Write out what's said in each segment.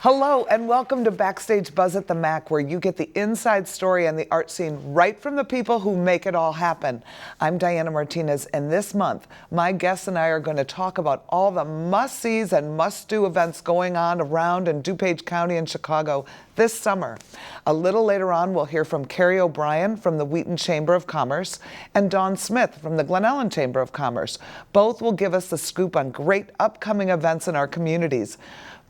Hello and welcome to Backstage Buzz at the Mac, where you get the inside story and the art scene right from the people who make it all happen. I'm Diana Martinez, and this month, my guests and I are going to talk about all the must-sees and must-do events going on around in DuPage County in Chicago this summer. A little later on, we'll hear from Kerry OBrien from the Wheaton Chamber of Commerce and Dawn Smith from the Glen Chamber of Commerce. Both will give us the scoop on great upcoming events in our communities.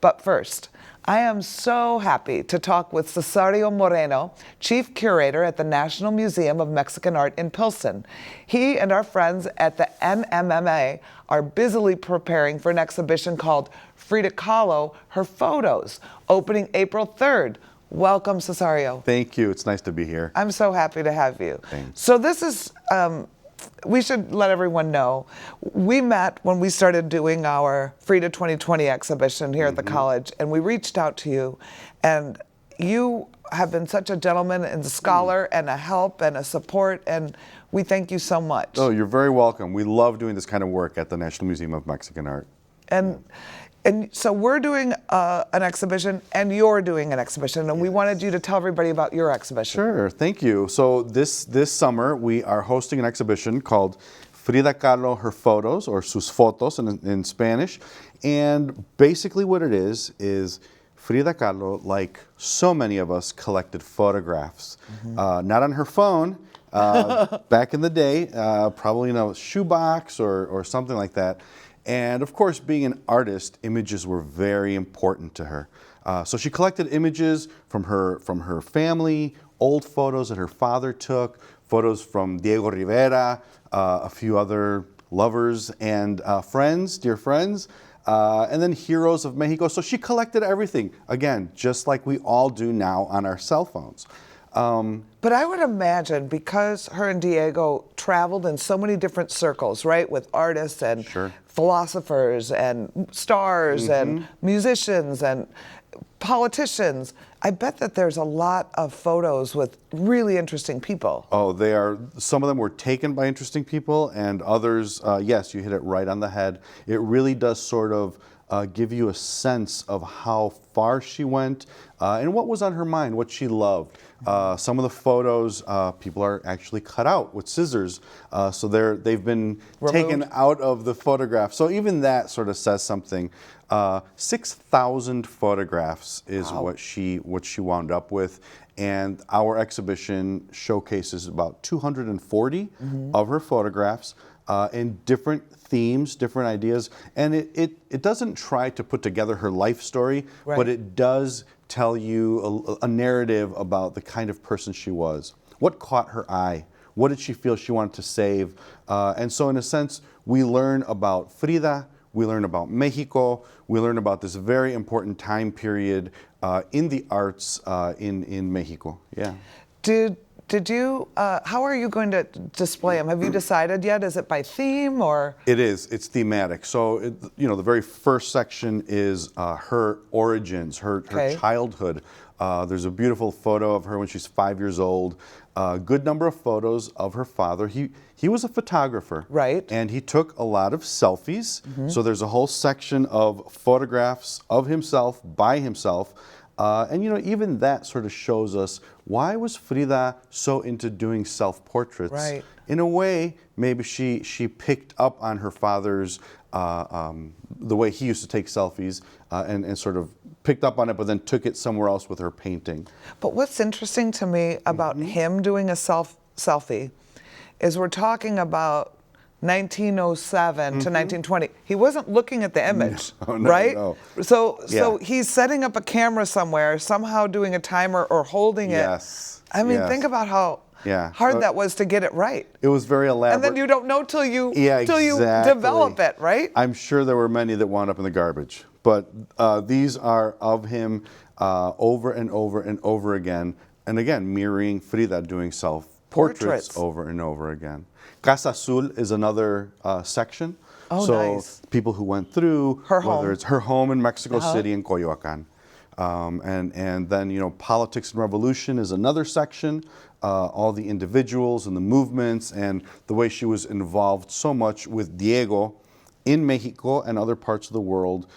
But first, I am so happy to talk with Cesareo Moreno, Chief Curator at the National Museum of Mexican Art in Pilsen. He and our friends at the NMMA are busily preparing for an exhibition called Frida Kahlo, Her Photos, opening April 3rd. Welcome, Cesareo. Thank you. It's nice to be here. I'm so happy to have you. Thanks. So this is, we should let everyone know, we met when we started doing our Frida 2020 exhibition here at the college, and we reached out to you, and you have been such a gentleman and a scholar and a help and a support, and we thank you so much. Oh, you're very welcome. We love doing this kind of work at the National Museum of Mexican Art. And so we're doing an exhibition, and you're doing an exhibition, and we wanted you to tell everybody about your exhibition. Sure, thank you. So this summer, we are hosting an exhibition called Frida Kahlo, Her Photos, or Sus Fotos in Spanish. And basically what it is Frida Kahlo, like so many of us, collected photographs. Not on her phone, back in the day, probably in a shoebox or something like that. And of course, being an artist, images were very important to her. So she collected images from her family, old photos that her father took, photos from Diego Rivera, a few other lovers and friends, dear friends, and then heroes of Mexico. So she collected everything, again, just like we all do now on our cell phones. But I would imagine, because her and Diego traveled in so many different circles, right, with artists and philosophers and stars and musicians and politicians, I bet that there's a lot of photos with really interesting people. Oh, they are. Some of them were taken by interesting people, and others, yes, you hit it right on the head. It really does sort of give you a sense of how far she went and what was on her mind, what she loved. Some of the photos, people are actually cut out with scissors, so they've been taken out of the photograph. So even that sort of says something. 6,000 photographs is what she wound up with, and our exhibition showcases about 240 of her photographs in different themes, different ideas, and it doesn't try to put together her life story, but it does tell you a narrative about the kind of person she was. What caught her eye? What did she feel she wanted to save? And so in a sense, we learn about Frida, we learn about Mexico, we learn about this very important time period in the arts in Mexico. Yeah. Did you, how are you going to display them? Have you decided yet? Is it by theme or? It is, it's thematic. So, the very first section is her origins, her childhood. There's a beautiful photo of her when she's 5 years old. A good number of photos of her father. He was a photographer. Right. And he took a lot of selfies. So there's a whole section of photographs of himself, by himself. And even that sort of shows us, why was Frida so into doing self-portraits? Right. In a way, maybe she picked up on her father's, the way he used to take selfies and sort of picked up on it, but then took it somewhere else with her painting. But what's interesting to me about him doing a selfie is we're talking about 1907 to 1920. He wasn't looking at the image, right? No. So he's setting up a camera somewhere, somehow doing a timer or holding it. Yes. I mean, think about how hard that was to get it right. It was very elaborate. And then you don't know till you exactly. develop it, right? I'm sure there were many that wound up in the garbage, but these are of him over and over and over again, and again mirroring Frida doing self-portraits over and over again. Casa Azul is another section. Oh, so nice. People who went through, whether it's her home in Mexico City in Coyoacan. And then, politics and revolution is another section. All the individuals and the movements and the way she was involved so much with Diego in Mexico and other parts of the world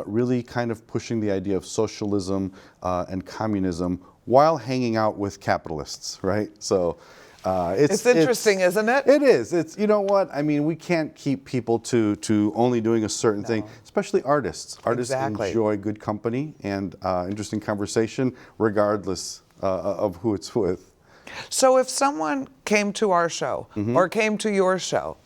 really kind of pushing the idea of socialism and communism while hanging out with capitalists, right? So it's interesting, isn't it? It is. It's, you know what? I mean, we can't keep people to only doing a certain thing, especially artists. Artists enjoy good company and interesting conversation, regardless of who it's with. So if someone came to our show or came to your show,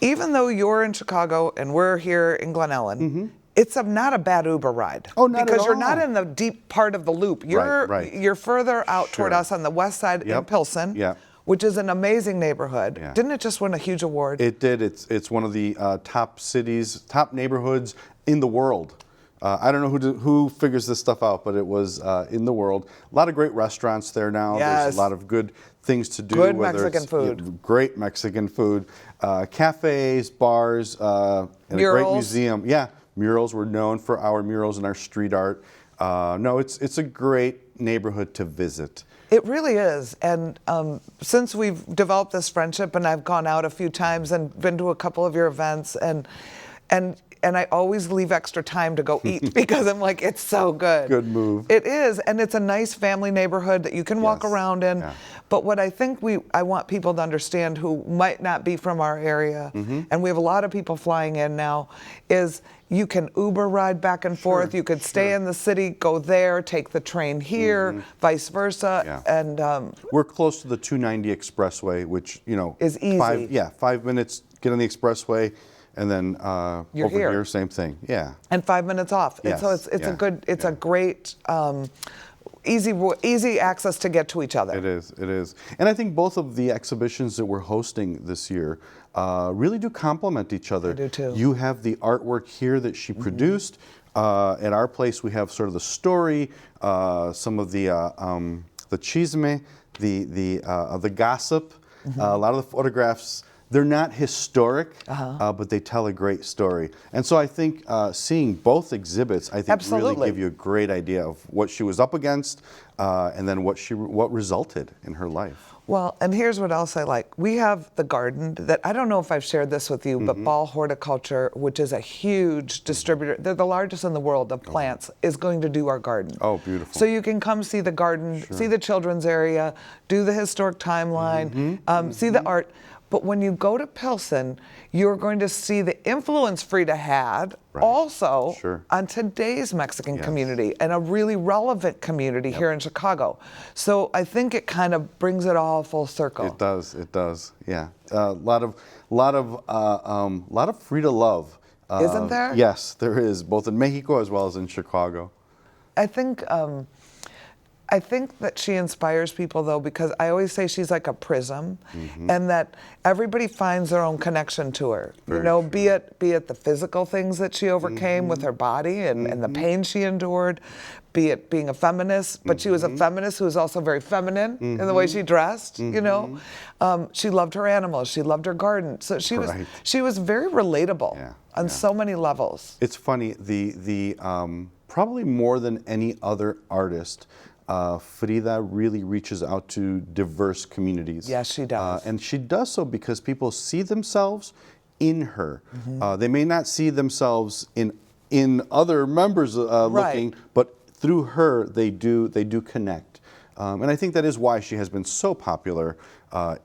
even though you're in Chicago and we're here in Glen Ellyn, it's not a bad Uber ride. Oh, not because at you're all. not in the deep part of the loop. You're further out toward us on the west side in Pilsen, which is an amazing neighborhood. Didn't it just win a huge award? It did. It's one of the top cities, top neighborhoods in the world. I don't know who figures this stuff out, but it was in the world. A lot of great restaurants there now. There's a lot of good things to do. Good Mexican food. Great Mexican food. Cafes, bars, and a great museum. Yeah, murals. We're known for our murals and our street art. No, it's a great neighborhood to visit. It really is. And since we've developed this friendship, and I've gone out a few times and been to a couple of your events, and I always leave extra time to go eat because I'm like, it's so good. Good move. It is, and it's a nice family neighborhood that you can walk around in. But what I think I want people to understand who might not be from our area, and we have a lot of people flying in now, is you can Uber ride back and forth. You could stay in the city, go there, take the train here, vice versa. And we're close to the 290 expressway, which, you know, is easy. 5 minutes, get on the expressway. And then over here, same thing. Yeah. And 5 minutes off. Yes. So it's a good, it's a great, easy access to get to each other. It is. It is. And I think both of the exhibitions that we're hosting this year really do complement each other. They do too. You have the artwork here that she produced. At our place, we have sort of the story, some of the chisme, the gossip. A lot of the photographs. They're not historic, but they tell a great story. And so I think seeing both exhibits, I think really give you a great idea of what she was up against and then what resulted in her life. Well, and here's what else I like. We have the garden that, I don't know if I've shared this with you, but Ball Horticulture, which is a huge distributor, they're the largest in the world of plants, is going to do our garden. Oh, beautiful. So you can come see the garden, see the children's area, do the historic timeline, see the art. But when you go to Pilsen, you're going to see the influence Frida had also on today's Mexican community and a really relevant community here in Chicago. So I think it kind of brings it all full circle. It does. It does. Yeah. A lot of Frida love. Isn't there? Yes, there is, both in Mexico as well as in Chicago. I think that she inspires people, though, because I always say she's like a prism, and that everybody finds their own connection to her. You know, be it the physical things that she overcame with her body and the pain she endured, be it being a feminist, but she was a feminist who was also very feminine in the way she dressed. You know, she loved her animals, she loved her garden, so she was very relatable on so many levels. It's funny, the probably more than any other artist. Frida really reaches out to diverse communities. Yes, she does. And she does so because people see themselves in her. They may not see themselves in other members looking, but through her, they do connect. And I think that is why she has been so popular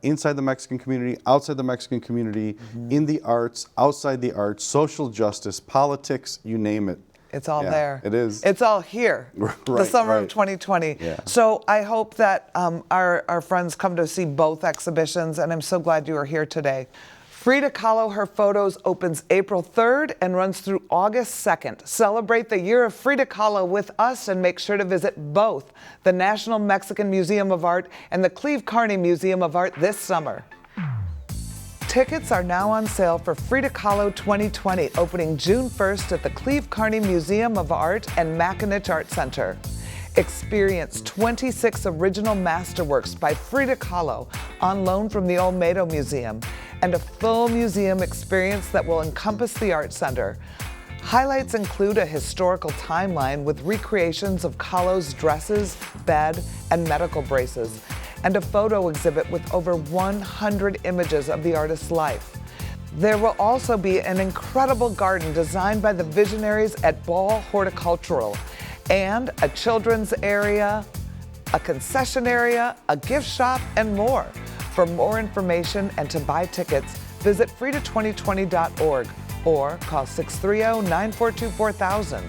inside the Mexican community, outside the Mexican community, in the arts, outside the arts, social justice, politics, you name it. It's all there. It is. It's all here. The summer of 2020. So I hope that our friends come to see both exhibitions, and I'm so glad you are here today. Frida Kahlo, Her Photos opens April 3rd and runs through August 2nd. Celebrate the year of Frida Kahlo with us and make sure to visit both the National Mexican Museum of Art and the Cleve Carney Museum of Art this summer. Tickets are now on sale for Frida Kahlo 2020, opening June 1st at the Cleve Carney Museum of Art and Mackinac Art Center. Experience 26 original masterworks by Frida Kahlo on loan from the Olmedo Museum and a full museum experience that will encompass the Art Center. Highlights include a historical timeline with recreations of Kahlo's dresses, bed, and medical braces, and a photo exhibit with over 100 images of the artist's life. There will also be an incredible garden designed by the visionaries at Ball Horticultural, and a children's area, a concession area, a gift shop, and more. For more information and to buy tickets, visit frida2020.org or call 630-942-4000.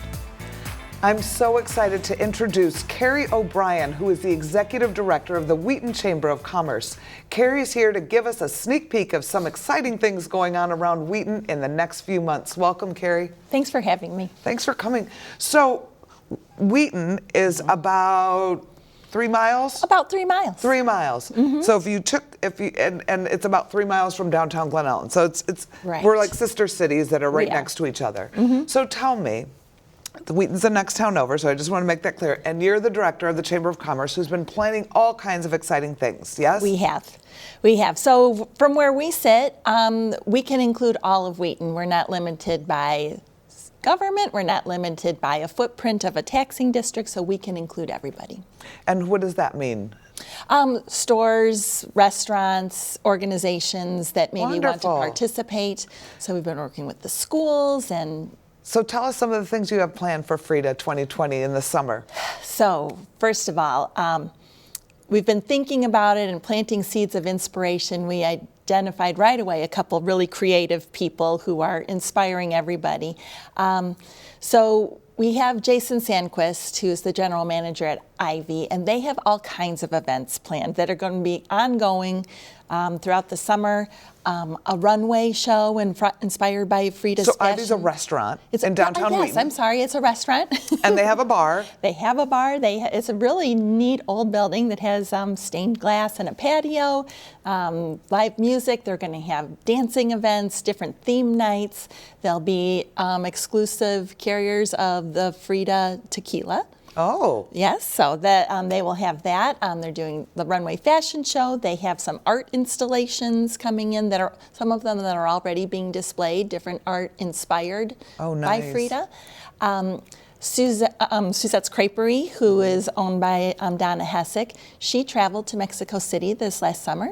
I'm so excited to introduce Kerry OBrien, who is the Executive Director of the Wheaton Chamber of Commerce. Kerry's here to give us a sneak peek of some exciting things going on around Wheaton in the next few months. Welcome, Kerry. Thanks for having me. Thanks for coming. So, Wheaton is about 3 miles? About 3 miles. 3 miles. So and it's about 3 miles from downtown Glen Ellyn. So it's Right. we're like sister cities that are right We are. next to each other. So tell me, the Wheaton's the next town over, so I just want to make that clear. And you're the director of the Chamber of Commerce who's been planning all kinds of exciting things, yes? We have. So from where we sit, we can include all of Wheaton. We're not limited by government. We're not limited by a footprint of a taxing district, so we can include everybody. And what does that mean? Stores, restaurants, organizations that maybe want to Wonderful. participate. So we've been working with the schools and So tell us some of the things you have planned for Frida 2020 in the summer. So, first of all, we've been thinking about it and planting seeds of inspiration. We identified right away a couple really creative people who are inspiring everybody. So we have Jason Sandquist, who's the general manager at Ivy, and they have all kinds of events planned that are going to be ongoing throughout the summer. A runway show inspired by Frida's So fashion. Ivy's a restaurant in downtown Yes, Wheaton. I'm sorry, it's a restaurant. And they have a bar. They have a bar. It's a really neat old building that has stained glass and a patio, live music. They're going to have dancing events, different theme nights. There'll be exclusive carriers of the Frida tequila. Oh. Yes, so that they will have that. They're doing the runway fashion show. They have some art installations coming in that are some of them that are already being displayed, different art inspired Oh, by nice. Frida. Suzette's Creperie, who is owned by Donna Hessick, she traveled to Mexico City this last summer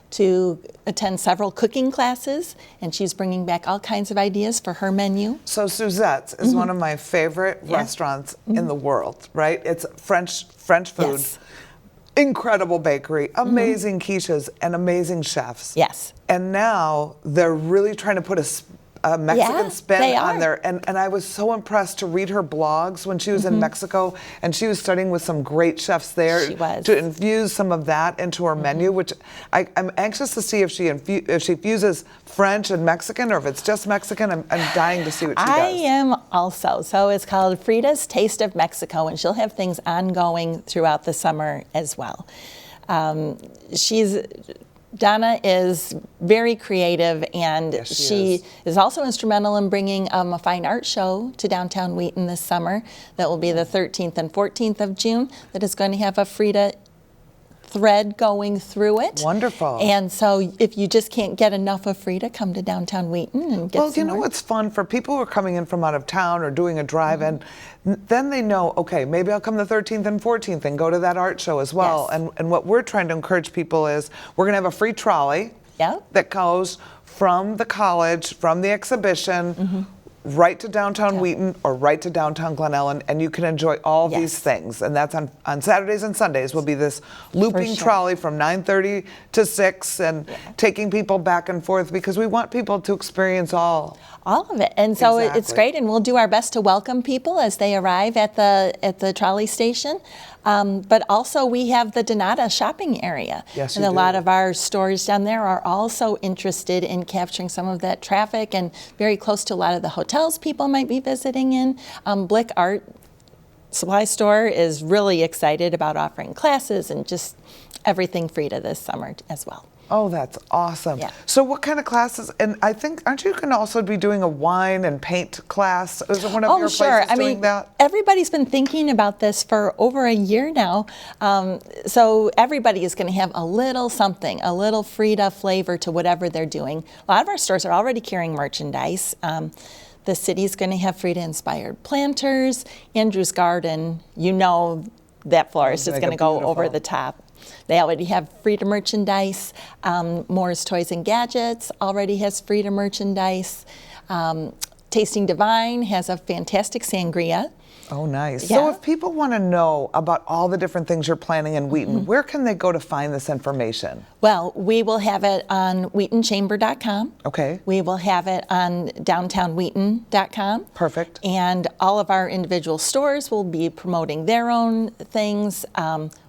to attend several cooking classes, and she's bringing back all kinds of ideas for her menu. So Suzette's is one of my favorite restaurants in the world, right? It's French food. Yes. Incredible bakery, amazing quiches, and amazing chefs. Yes. And now they're really trying to put a Mexican Yeah, spin they on are. there. And I was so impressed to read her blogs when she was in Mexico, and she was studying with some great chefs there She was. to infuse some of that into her menu, which I'm anxious to see if she fuses French and Mexican, or if it's just Mexican. I'm dying to see what she does. I am also. So it's called Frida's Taste of Mexico, and she'll have things ongoing throughout the summer as well. Donna is very creative, and Yes, she she is also instrumental in bringing a fine art show to downtown Wheaton this summer. That will be the 13th and 14th of June. That is going to have a Frida thread going through it. Wonderful. And so if you just can't get enough of Frida, come to downtown Wheaton and get Well, some you know more. what's fun for people who are coming in from out of town or doing a drive, and then they know, okay, maybe I'll come the 13th and 14th and go to that art show as well. Yes. And what we're trying to encourage people is we're going to have a free trolley Yep. that goes from the college, from the exhibition, right to downtown Wheaton or right to downtown Glen Ellyn, and you can enjoy all these Yes. things. And that's on Saturdays and Sundays will be this looping sure. trolley from 9:30 to 6 and taking people back and forth, because we want people to experience all. All of it, and so it's Exactly. great, and we'll do our best to welcome people as they arrive at the trolley station. But also we have the Donata shopping area, Yes, and you a lot do. of our stores down there are also interested in capturing some of that traffic, and very close to a lot of the hotels people might be visiting in. Blick Art Supply Store is really excited about offering classes and just everything Frida this summer as well. Oh, that's awesome. Yeah. So what kind of classes? And I think, aren't you going to also be doing a wine and paint class? Is it one of your sure. places I doing mean, that? everybody's been thinking about this for over a year now. So everybody is going to have a little something, a little Frida flavor to whatever they're doing. A lot of our stores are already carrying merchandise. The city's going to have Frida-inspired planters. Andrew's Garden, you know that florist is Make going to it go over beautiful. the top. They already have Frida merchandise. Moore's Toys and Gadgets already has Frida merchandise. Tasting Divine has a fantastic sangria. Oh, nice. Yeah. So if people want to know about all the different things you're planning in Wheaton, where can they go to find this information? Well, we will have it on WheatonChamber.com. Okay. We will have it on DowntownWheaton.com. Perfect. And all of our individual stores will be promoting their own things.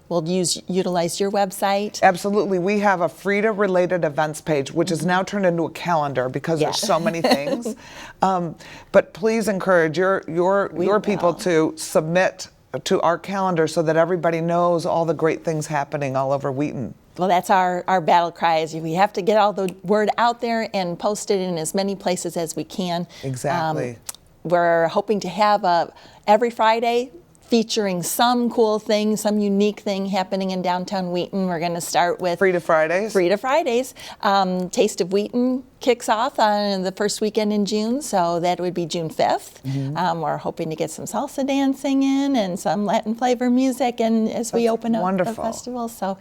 We'll utilize your website. Absolutely. We have a Frida-related events page, which is now turned into a calendar because there's so many things. But please encourage your people to submit to our calendar so that everybody knows all the great things happening all over Wheaton. Well, that's our battle cry, is we have to get all the word out there and post it in as many places as we can. Exactly. We're hoping to have every Friday featuring some cool thing, some unique thing happening in downtown Wheaton. We're going to start with Frida Fridays. Frida Fridays. Taste of Wheaton kicks off on the first weekend in June, so that would be June 5th. We're hoping to get some salsa dancing in and some Latin flavor music, and as we open up the festival. So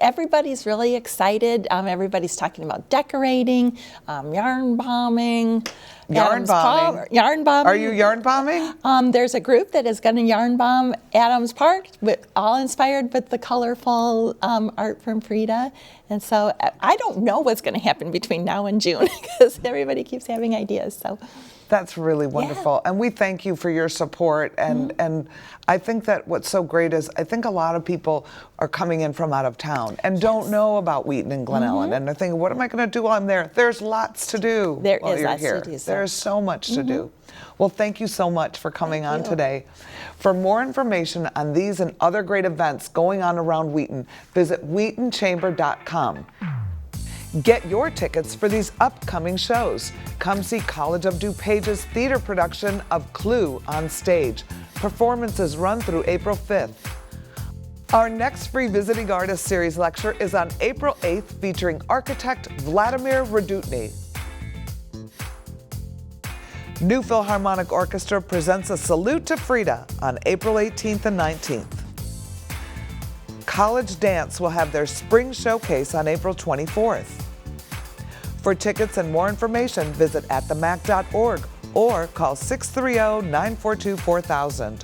everybody's really excited. Everybody's talking about decorating, yarn bombing. Yarn bombing. Yarn bombing. Are you yarn bombing? There's a group that is going to yarn bomb Adams Park, all inspired with the colorful art from Frida. And so I don't know what's going to happen between now and June because everybody keeps having ideas. So that's really wonderful. And we thank you for your support. And I think that what's so great is I think a lot of people are coming in from out of town and don't know about Wheaton and Glen Ellyn. And they're thinking, what am I going to do while I'm there? There's lots to do while you're here. There's so much to do. Well, thank you so much for coming on today. For more information on these and other great events going on around Wheaton, visit WheatonChamber.com. Get your tickets for these upcoming shows. Come see College of DuPage's theater production of Clue on stage. Performances run through April 5th. Our next free Visiting Artist Series lecture is on April 8th, featuring architect Vladimir Radutny. New Philharmonic Orchestra presents a Salute to Frida on April 18th and 19th. College Dance will have their spring showcase on April 24th. For tickets and more information, visit atthemac.org or call 630-942-4000.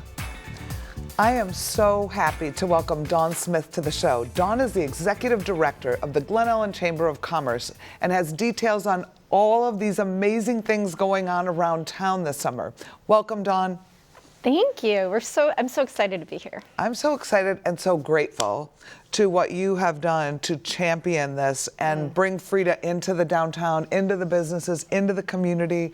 I am so happy to welcome Dawn Smith to the show. Dawn is the Executive Director of the Glen Ellyn Chamber of Commerce and has details on all of these amazing things going on around town this summer. Welcome, Dawn. Thank you. I'm so excited to be here. I'm so excited and so grateful to what you have done to champion this and bring Frida into the downtown, into the businesses, into the community.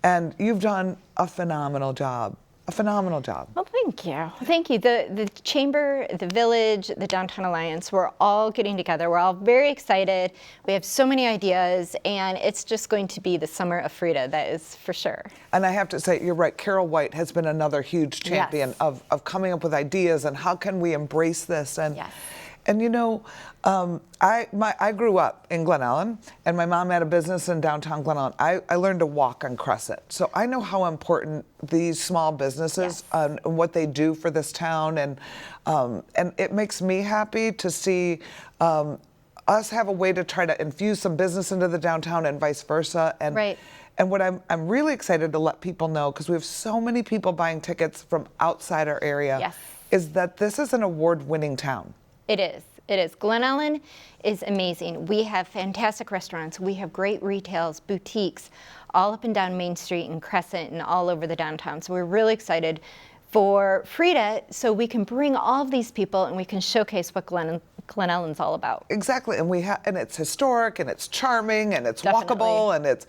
And you've done a phenomenal job. A phenomenal job. Well, thank you. Thank you. The Chamber, the Village, the Downtown Alliance, we're all getting together. We're all very excited. We have so many ideas, and it's just going to be the summer of Frida, that is for sure. And I have to say, you're right, Carol White has been another huge champion of coming up with ideas and how can we embrace this. And and you know, I grew up in Glen Ellyn, and my mom had a business in downtown Glen Ellyn. I learned to walk on Crescent, so I know how important these small businesses and what they do for this town, and it makes me happy to see us have a way to try to infuse some business into the downtown and vice versa. And and what I'm really excited to let people know, because we have so many people buying tickets from outside our area, is that this is an award-winning town. It is. It is. Glen Ellyn is amazing. We have fantastic restaurants. We have great retails, boutiques, all up and down Main Street and Crescent and all over the downtown. So we're really excited for Frida, so we can bring all of these people and we can showcase what Glen Ellyn's all about. Exactly, and and it's historic, and it's charming, and it's walkable, and it's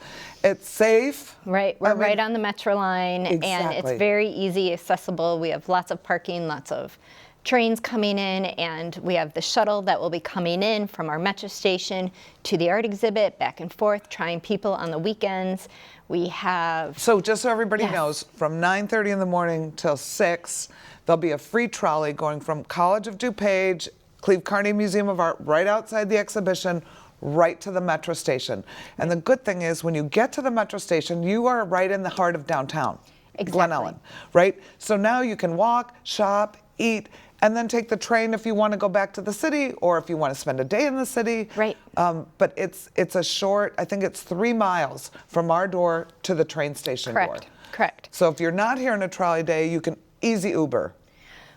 safe. Right, we're right on the Metro line, and it's very easy, accessible. We have lots of parking, lots of trains coming in, and we have the shuttle that will be coming in from our metro station to the art exhibit, back and forth, trying people on the weekends. We have... So just so everybody knows, from 9:30 in the morning till 6, there'll be a free trolley going from College of DuPage, Cleve Carney Museum of Art, right outside the exhibition, right to the metro station. And the good thing is, when you get to the metro station, you are right in the heart of downtown, Glen Ellyn, right? So now you can walk, shop, eat, and then take the train if you want to go back to the city, or if you want to spend a day in the city. Right. But it's a short, I think it's 3 miles from our door to the train station door. Correct. So if you're not here on a trolley day, you can easy Uber.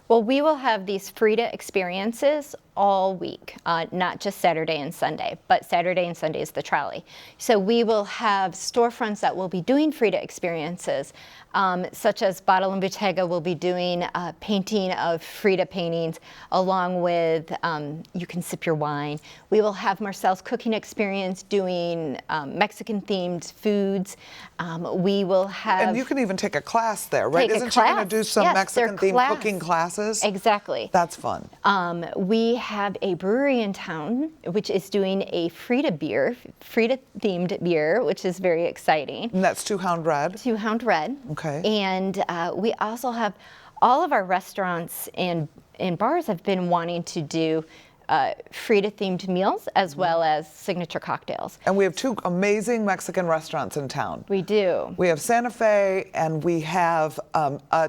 Well, we will have these Frida experiences all week, not just Saturday and Sunday, but Saturday and Sunday is the trolley. So we will have storefronts that will be doing Frida experiences, such as Bottle and Bottega will be doing painting of Frida paintings, along with You Can Sip Your Wine. We will have Marcel's cooking experience doing Mexican-themed foods. We will have... And you can even take a class there, right? Isn't she going to do some Mexican-themed cooking classes? Exactly. That's fun. We have a brewery in town which is doing a Frida beer, Frida-themed beer, which is very exciting. And that's Two Hound Red? Two Hound Red. Okay. And we also have all of our restaurants and bars have been wanting to do Frida-themed meals as well as signature cocktails. And we have 2 amazing Mexican restaurants in town. We do. We have Santa Fe and we have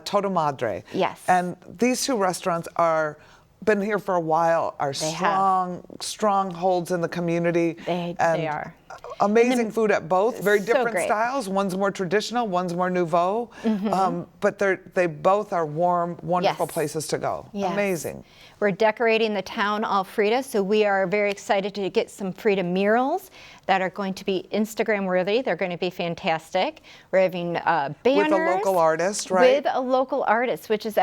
Todo Madre. Yes. And these 2 restaurants are been here for a while, are strongholds in the community. They are. Amazing food at both, very So different great. styles. One's more traditional, one's more nouveau. But they both are warm, wonderful Yes. places to go. Yes. Amazing. We're decorating the town all Frida, so we are very excited to get some Frida murals that are going to be Instagram worthy. They're going to be fantastic. We're having banners. With a local artist, right? With a local artist, which is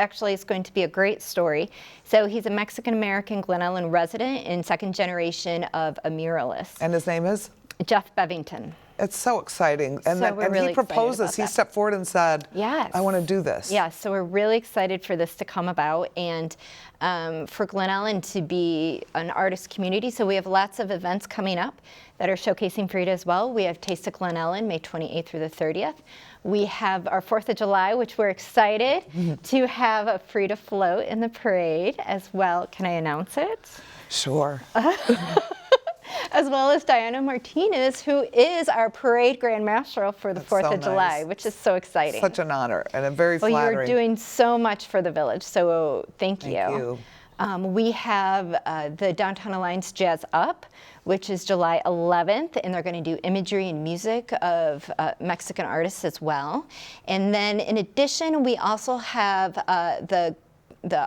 going to be a great story. So he's a Mexican-American Glen Ellyn resident and 2nd generation of a muralist. And his name is? Jeff Bevington. It's so exciting. And, So we're really he proposes, excited about he that. stepped forward and said, Yes. I want to do this. Yeah, so we're really excited for this to come about and for Glen Ellyn to be an artist community. So we have lots of events coming up that are showcasing Frida as well. We have Taste of Glen Ellyn, May 28th through the 30th. We have our 4th of July, which we're excited to have a Frida float in the parade as well. Can I announce it? Sure. As well as Diana Martinez, who is our parade grand marshal for the 4th so of July, nice. which is so exciting. Such an honor and a very Well, flattering. you're doing so much for the village, so thank you. you. We have the Downtown Alliance Jazz Up, which is July 11th, and they're going to do imagery and music of Mexican artists as well. And then in addition, we also have the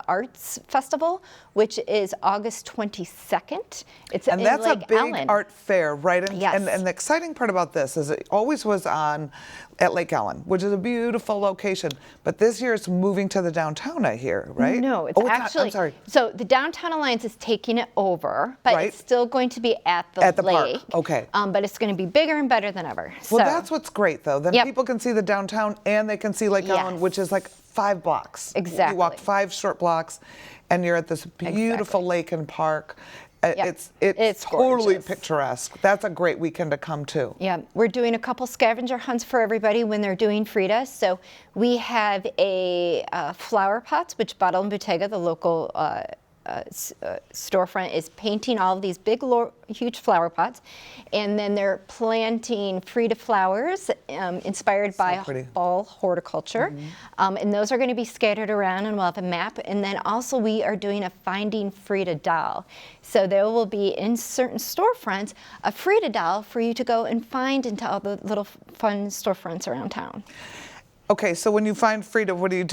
Arts Festival, which is August 22nd. It's And in that's Lake a big Ellyn. art fair, right? And, Yes. and the exciting part about this is it always was on at Lake Ellyn, which is a beautiful location. But this year it's moving to the downtown, I hear, right? No, it's not. actually. I'm sorry. So the Downtown Alliance is taking it over, but Right. it's still going to be at the park. lake. Okay. But it's going to be bigger and better than ever. Well, so, that's what's great, though. Then Yep. people can see the downtown and they can see Lake Ellyn, Yes. which is like 5 blocks. Exactly. You walk 5 short blocks, and you're at this beautiful lake and park. Yep. It's totally gorgeous. picturesque. That's a great weekend to come to. Yeah, we're doing a couple scavenger hunts for everybody when they're doing Frida. So we have a flower pots, which Bottle and Bottega, the local storefront, is painting all of these big, huge flower pots, and then they're planting Frida flowers inspired by pretty. fall horticulture, and those are going to be scattered around, and we'll have a map. And then also we are doing a Finding Frida doll, so there will be in certain storefronts a Frida doll for you to go and find into all the little fun storefronts around town. Okay, so when you find Frida, what do?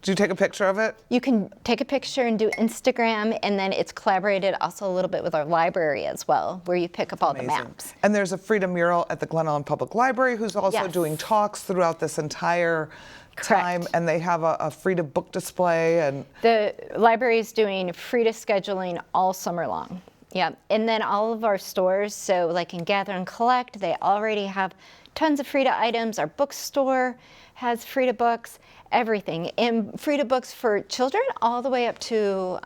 Do you take a picture of it? You can take a picture and do Instagram, and then it's collaborated also a little bit with our library as well, where you pick up all the maps. And there's a Frida mural at the Glen Ellyn Public Library who's also Yes. doing talks throughout this entire time, Correct. and they have a Frida book display. And The library is doing Frida scheduling all summer long. Yeah, and then all of our stores, so like in Gather and Collect, they already have tons of Frida items. Our bookstore has Frida books, everything. And Frida books for children all the way up to,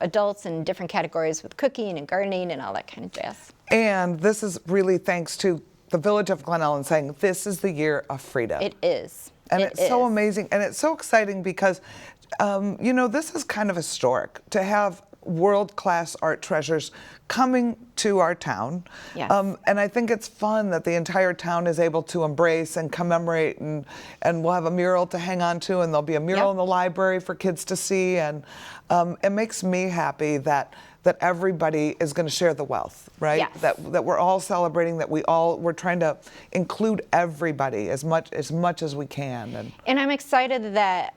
adults in different categories with cooking and gardening and all that kind of jazz. And this is really thanks to the Village of Glen Ellyn saying this is the year of Frida. It is. And It it's so is. amazing. And it's so exciting because, this is kind of historic to have world-class art treasures coming to our town. Yes. And I think it's fun that the entire town is able to embrace and commemorate, and we'll have a mural to hang on to, and there'll be a mural in the library for kids to see. And it makes me happy that everybody is going to share the wealth, right? Yes. That we're all celebrating, that we're trying to include everybody as much as we can. And I'm excited that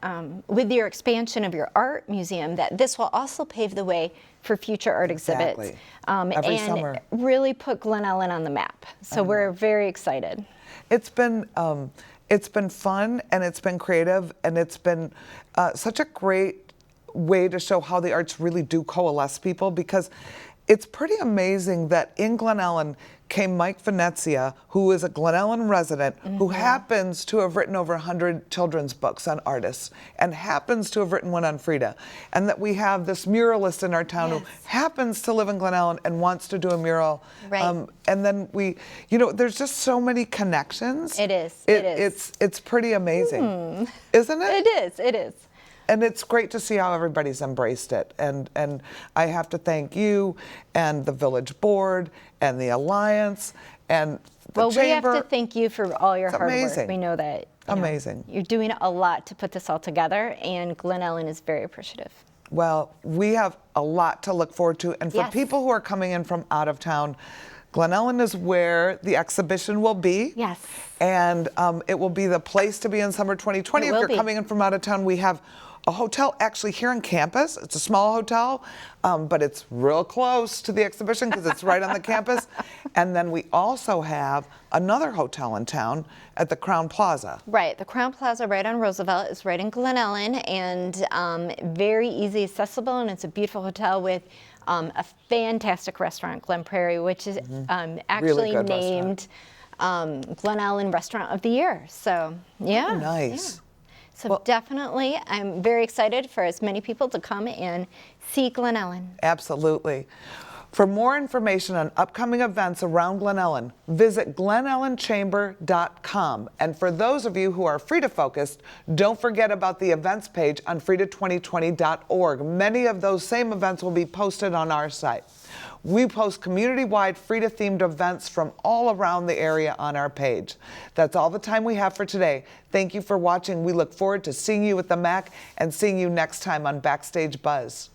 with your expansion of your art museum, that this will also pave the way for future art exhibits. Every and summer. really put Glen Ellyn on the map. So we're very excited. It's been fun, and it's been creative, and it's been such a great way to show how the arts really do coalesce people, because it's pretty amazing that in Glen Ellyn came Mike Venezia, who is a Glen Ellyn resident, who happens to have written over 100 children's books on artists, and happens to have written one on Frida. And that we have this muralist in our town who happens to live in Glen Ellyn and wants to do a mural. Right. And then there's just so many connections. It is. It is. It's pretty amazing, isn't it? It is. And it's great to see how everybody's embraced it. And I have to thank you and the village board and the alliance and the chamber. We have to thank you for all your hard amazing. work. We know that Amazing. You're doing a lot to put this all together, and Glen Ellyn is very appreciative. Well, we have a lot to look forward to. And for Yes. people who are coming in from out of town, Glen Ellyn is where the exhibition will be. Yes. And it will be the place to be in summer 2020. It If will you're be. coming in from out of town, we have a hotel actually here on campus. It's a small hotel, but it's real close to the exhibition because it's right on the campus. And then we also have another hotel in town at the Crown Plaza. Right, the Crown Plaza right on Roosevelt is right in Glen Ellyn, and very easy accessible, and it's a beautiful hotel with a fantastic restaurant, Glen Prairie, which is actually good named Glen Ellyn Restaurant of the Year. So yeah. Oh, nice. Yeah. So definitely, I'm very excited for as many people to come and see Glen Ellyn. Absolutely. For more information on upcoming events around Glen Ellyn, visit glenellynchamber.com. And for those of you who are Frida focused, don't forget about the events page on frida2020.org. Many of those same events will be posted on our site. We post community-wide Frida-themed events from all around the area on our page. That's all the time we have for today. Thank you for watching. We look forward to seeing you at the MAC and seeing you next time on Backstage Buzz.